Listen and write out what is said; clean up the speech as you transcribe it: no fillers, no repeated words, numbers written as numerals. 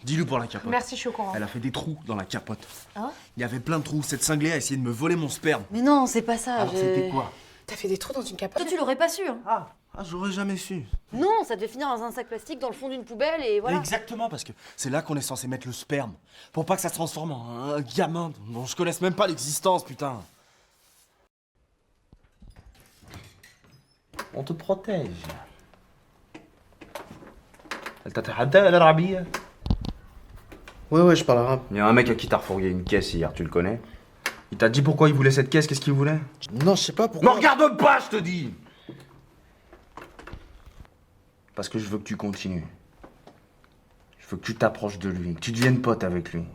Dis-lui pour la capote. Merci, je suis au courant. Elle a fait des trous dans la capote. Hein? Il y avait plein de trous. Cette cinglée a essayé de me voler mon sperme. Mais non, c'est pas ça. Alors c'était quoi? T'as fait des trous dans une capote? Toi, tu l'aurais pas su. Hein. Ah, j'aurais jamais su. Non, ça devait finir dans un sac plastique dans le fond d'une poubelle et voilà. Exactement, parce que c'est là qu'on est censé mettre le sperme. Pour pas que ça se transforme en un gamin dont je connaisse même pas l'existence, putain. On te protège. Elle t'a تتحدى العربية؟ Ouais, je parle arabe. Il y a un mec à qui t'as refourgué une caisse hier, tu le connais? Il t'a dit pourquoi il voulait cette caisse, qu'est-ce qu'il voulait? Non, je sais pas pourquoi. Me regarde pas, je te dis! Parce que je veux que tu continues. Je veux que tu t'approches de lui, que tu deviennes pote avec lui.